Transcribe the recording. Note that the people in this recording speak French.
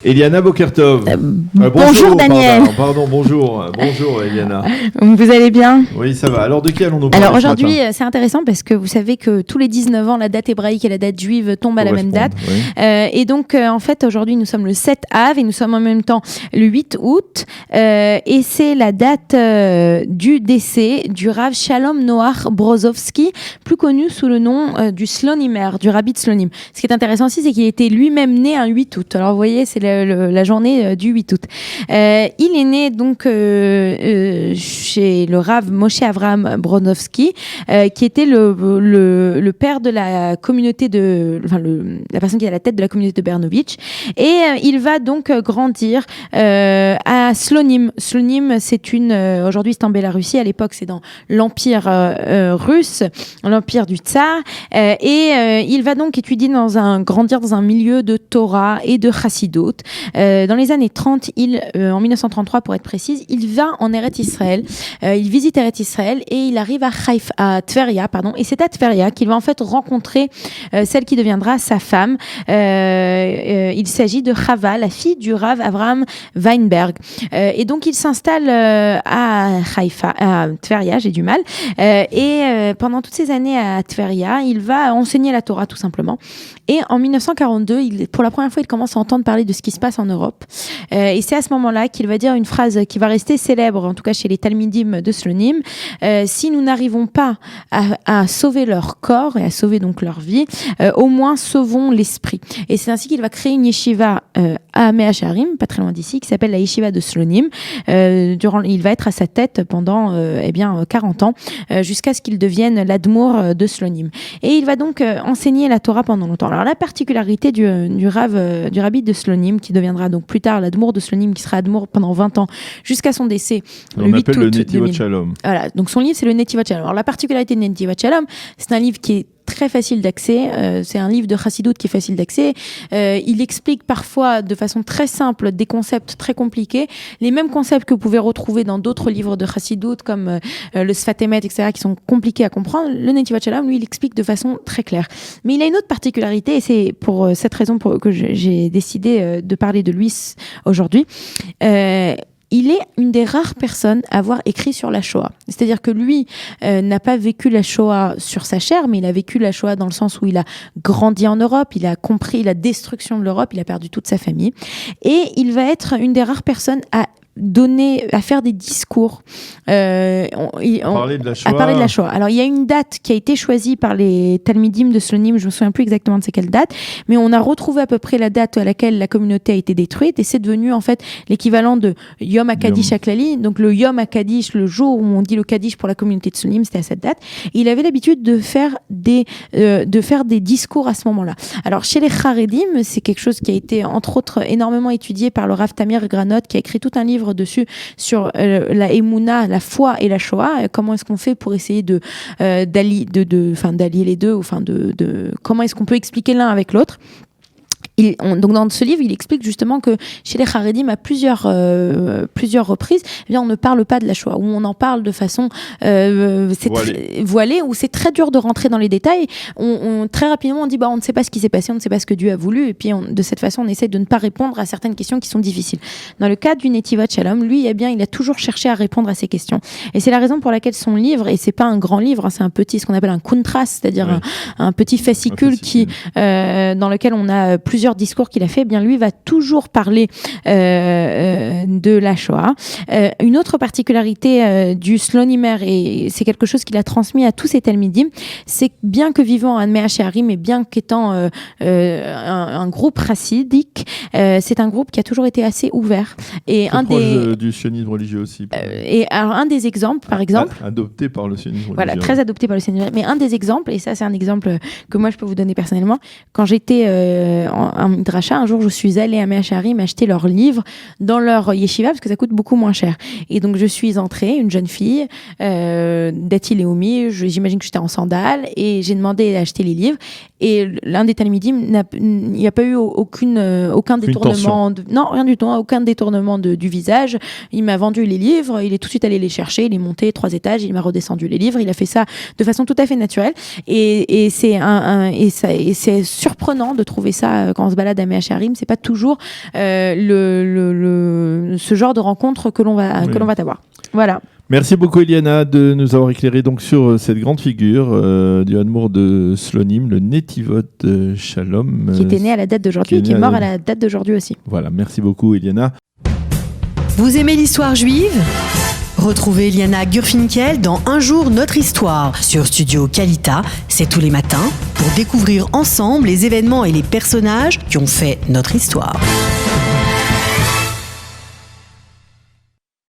Eliana Bokertov. Bonjour Daniel. Bonjour Eliana. Vous allez bien? Oui, ça va. Alors de qui allons-nous parler? Alors aujourd'hui, c'est intéressant parce que vous savez que tous les 19 ans, la date hébraïque et la date juive tombent à la même date. Oui. Et donc, en fait, aujourd'hui, nous sommes le 7 Av et nous sommes en même temps le 8 août. Et c'est la date du décès du Rav Shalom Noach Brozovsky, plus connu sous le nom du Slonimer, du Rabbi de Slonim. Ce qui est intéressant aussi, c'est qu'il était lui-même né un 8 août. Alors vous voyez, c'est la journée du 8 août. Il est né donc chez le Rav Moshe Avraham Bronowski, qui était le père de la communauté la personne qui est à la tête de la communauté de Bernovitch. Et il va donc grandir à Slonim. Slonim, c'est aujourd'hui c'est en Bélarussie, à l'époque c'est dans l'empire russe, l'empire du Tsar. Et il va donc grandir dans un milieu de Torah et de Chassidut. Dans les années 30, en 1933 pour être précise, il va en Eretz Israël, il visite Eretz Israël et il arrive à Tveria, et c'est à Tveria qu'il va en fait rencontrer celle qui deviendra sa femme. Il s'agit de Chava, la fille du Rav Avraham Weinberg. Et donc il s'installe à Tveria, j'ai du mal. Et pendant toutes ces années à Tveria, il va enseigner la Torah tout simplement. Et en 1942, pour la première fois, il commence à entendre parler de ce qui se passe en Europe. Et c'est à ce moment-là qu'il va dire une phrase qui va rester célèbre, en tout cas chez les Talmidim de Slonim. Si nous n'arrivons pas à sauver leur corps et à sauver donc leur vie, au moins sauvons l'esprit. Et c'est ainsi qu'il va créer une yeshiva à Mea Shearim, pas très loin d'ici, qui s'appelle la yeshiva de Slonim. Il va être à sa tête pendant 40 ans, jusqu'à ce qu'il devienne l'admour de Slonim. Et il va donc enseigner la Torah pendant longtemps. Alors la particularité du rabbi de Slonim, qui deviendra donc plus tard l'admour de Slonim, qui sera admour pendant 20 ans jusqu'à son décès le 8 août. On appelle le Netivot Shalom. Voilà, donc son livre c'est le Netivot Shalom. Alors la particularité de Netivot Shalom, c'est un livre qui est très facile d'accès, c'est un livre de Chassidut qui est facile d'accès. Il explique parfois de façon très simple des concepts très compliqués, les mêmes concepts que vous pouvez retrouver dans d'autres livres de Chassidut comme le Sfat Emet, etc., qui sont compliqués à comprendre. Le Netivot Shalom, lui, il explique de façon très claire. Mais il a une autre particularité, et c'est pour cette raison que j'ai décidé de parler de lui aujourd'hui. Il est une des rares personnes à avoir écrit sur la Shoah. C'est-à-dire que lui n'a pas vécu la Shoah sur sa chair, mais il a vécu la Shoah dans le sens où il a grandi en Europe, il a compris la destruction de l'Europe, il a perdu toute sa famille. Et il va être une des rares personnes à faire des discours parler de la Shoah. Alors il y a une date qui a été choisie par les Talmidim de Slonim, je me souviens plus exactement de c'est quelle date, mais on a retrouvé à peu près la date à laquelle la communauté a été détruite, et c'est devenu en fait l'équivalent de Yom HaKadish HaKlali. Donc le Yom HaKadish, le jour où on dit le Kaddish pour la communauté de Slonim, c'était à cette date. Et il avait l'habitude de faire des discours à ce moment-là. Alors chez les Charedim, c'est quelque chose qui a été entre autres énormément étudié par le Rav Tamir Granot, qui a écrit tout un livre dessus sur la Emouna, la foi et la Shoah. Comment est-ce qu'on fait pour essayer d'allier les deux, comment est-ce qu'on peut expliquer l'un avec l'autre. Donc dans ce livre, il explique justement que chez les Haredim, à plusieurs reprises, on ne parle pas de la Shoah, ou on en parle de façon voilée, où c'est très dur de rentrer dans les détails. Très rapidement, on dit on ne sait pas ce qui s'est passé, on ne sait pas ce que Dieu a voulu, et puis de cette façon, on essaie de ne pas répondre à certaines questions qui sont difficiles. Dans le cas du Netivot Shalom, lui, il a toujours cherché à répondre à ces questions. Et c'est la raison pour laquelle son livre, et c'est pas un grand livre, c'est un petit, ce qu'on appelle un kuntras, c'est-à-dire un petit fascicule dans lequel on a plusieurs discours qu'il a fait, lui va toujours parler de la Shoah. Une autre particularité du Slonimer, et c'est quelque chose qu'il a transmis à tous ses Talmidim, c'est bien que vivant à Mea Shearim et bien qu'étant un groupe chassidique, c'est un groupe qui a toujours été assez ouvert. Et du sionisme religieux aussi. Et alors un des exemples, par exemple, adopté par le sionisme religieux. Voilà, très adopté par le sionisme. Mais un des exemples, et ça c'est un exemple que moi je peux vous donner personnellement, quand j'étais en Midrasha, un jour je suis allée à Mea Shearim acheter leurs livres dans leur yeshiva parce que ça coûte beaucoup moins cher. Et donc je suis entrée, une jeune fille, Dati Leomi, j'imagine que j'étais en sandales, et j'ai demandé d'acheter les livres. Et l'un des Talmidim, il n'y a pas eu aucun détournement. Non, rien du tout, aucun détournement du visage. Il m'a vendu les livres, il est tout de suite allé les chercher, il est monté 3 étages, il m'a redescendu les livres. Il a fait ça de façon tout à fait naturelle. Et c'est surprenant de trouver ça quand on se balade à Mea Shearim. C'est pas toujours ce genre de rencontre que l'on va avoir. Voilà. Merci beaucoup Eliana de nous avoir éclairé donc sur cette grande figure du Admour de Slonim, le Netivot Shalom. Qui était né à la date d'aujourd'hui et qui est mort à la date d'aujourd'hui aussi. Voilà, merci beaucoup Eliana. Vous aimez l'histoire juive ? Retrouvez Eliana Gurfinkel dans Un jour notre histoire sur Studio Kalita, c'est tous les matins, pour découvrir ensemble les événements et les personnages qui ont fait notre histoire.